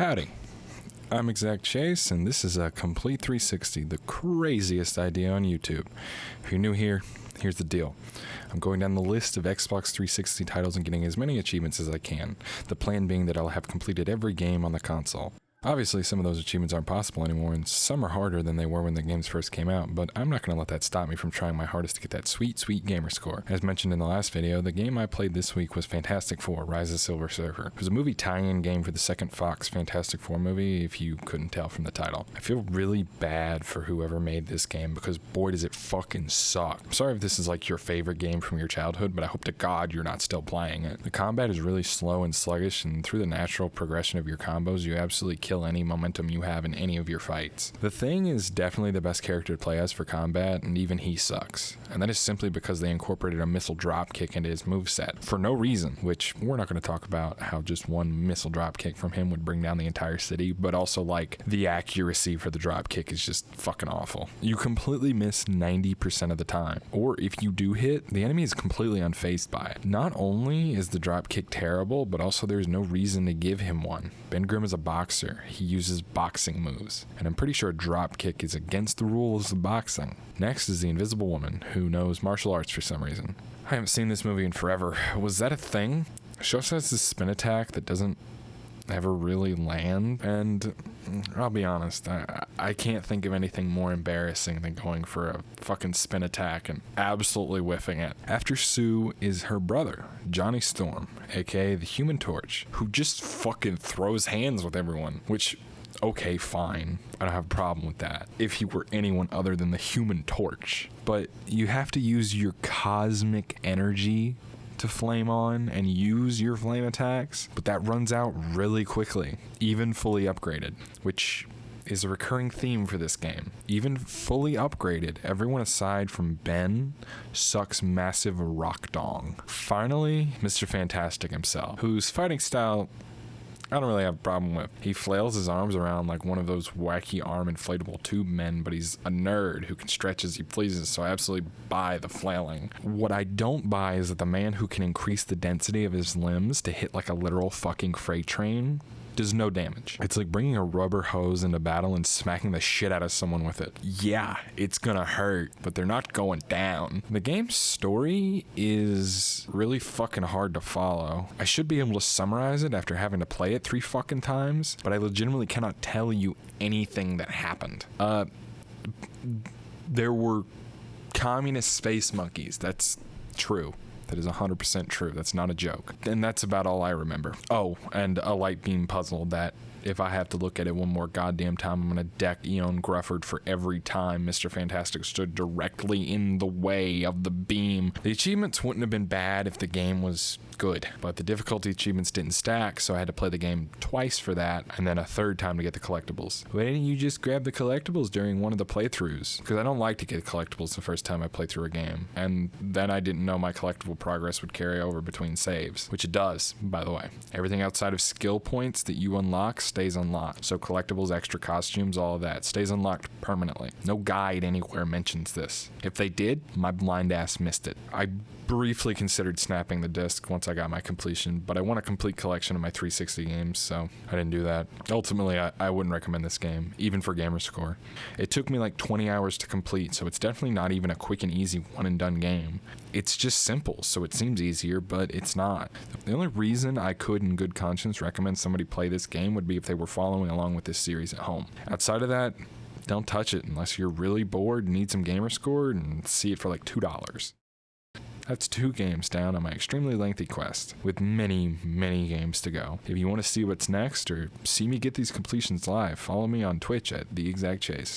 Howdy, I'm ExactChase, and this is a Complete 360, the craziest idea on YouTube. If you're new here, here's the deal. I'm going down the list of Xbox 360 titles and getting as many achievements as I can, the plan being that I'll have completed every game on the console. Obviously, some of those achievements aren't possible anymore, and some are harder than they were when the games first came out, but I'm not going to let that stop me from trying my hardest to get that sweet, sweet gamer score. As mentioned in the last video, the game I played this week was Fantastic Four: Rise of the Silver Surfer. It was a movie tie-in game for the second Fox Fantastic Four movie, if you couldn't tell from the title. I feel really bad for whoever made this game, because boy does it fucking suck. I'm sorry if this is like your favorite game from your childhood, but I hope to God you're not still playing it. The combat is really slow and sluggish, and through the natural progression of your combos, you absolutely kill any momentum you have in any of your fights. The Thing is definitely the best character to play as for combat, and even he sucks. And that is simply because they incorporated a missile drop kick into his moveset for no reason, which we're not going to talk about how just one missile drop kick from him would bring down the entire city, but also like the accuracy for the drop kick is just fucking awful. You completely miss 90% of the time, or if you do hit, the enemy is completely unfazed by it. Not only is the drop kick terrible, but also there's no reason to give him one. Ben Grimm is a boxer. He uses boxing moves, and I'm pretty sure a drop kick is against the rules of boxing. Next is the Invisible Woman, who knows martial arts for some reason. I haven't seen this movie in forever. Was that a thing? She also has this spin attack that doesn't ever really land, and I'll be honest, I can't think of anything more embarrassing than going for a fucking spin attack and absolutely whiffing it. After Sue is her brother, Johnny Storm, aka the Human Torch, who just fucking throws hands with everyone, which, okay, fine, I don't have a problem with that if he were anyone other than the Human Torch, but you have to use your cosmic energy to flame on and use your flame attacks, but that runs out really quickly, even fully upgraded, which is a recurring theme for this game. Even fully upgraded, everyone aside from Ben sucks massive rock dong. Finally, Mr. Fantastic himself, whose fighting style I don't really have a problem with. He flails his arms around like one of those wacky arm inflatable tube men, but he's a nerd who can stretch as he pleases, so I absolutely buy the flailing. What I don't buy is that the man who can increase the density of his limbs to hit like a literal fucking freight train does no damage. It's like bringing a rubber hose into battle and smacking the shit out of someone with it. Yeah, it's gonna hurt, but they're not going down. The game's story is really fucking hard to follow. I should be able to summarize it after having to play it 3 fucking times, but I legitimately cannot tell you anything that happened. There were communist space monkeys. That's true. That is 100% true. That's not a joke. And that's about all I remember. Oh, and a light beam puzzle that if I have to look at it one more goddamn time, I'm going to deck Eon Grufford for every time Mr. Fantastic stood directly in the way of the beam. The achievements wouldn't have been bad if the game was good, but the difficulty achievements didn't stack, so I had to play the game twice for that, and then a third time to get the collectibles. Why didn't you just grab the collectibles during one of the playthroughs? Because I don't like to get collectibles the first time I play through a game, and then I didn't know my collectible progress would carry over between saves, which it does, by the way. Everything outside of skill points that you unlock stays unlocked, so collectibles, extra costumes, all of that stays unlocked permanently. No guide anywhere mentions this. If they did, my blind ass missed it. I briefly considered snapping the disc once I got my completion, but I want a complete collection of my 360 games, so I didn't do that. Ultimately, I wouldn't recommend this game, even for gamer score. It took me like 20 hours to complete, so it's definitely not even a quick and easy one and done game. It's just simple, so it seems easier, but it's not. The only reason I could in good conscience recommend somebody play this game would be if they were following along with this series at home. Outside of that, don't touch it unless you're really bored and need some gamer score and see it for like $2. That's 2 games down on my extremely lengthy quest, with many, many games to go. If you want to see what's next, or see me get these completions live, follow me on Twitch at ExactChase.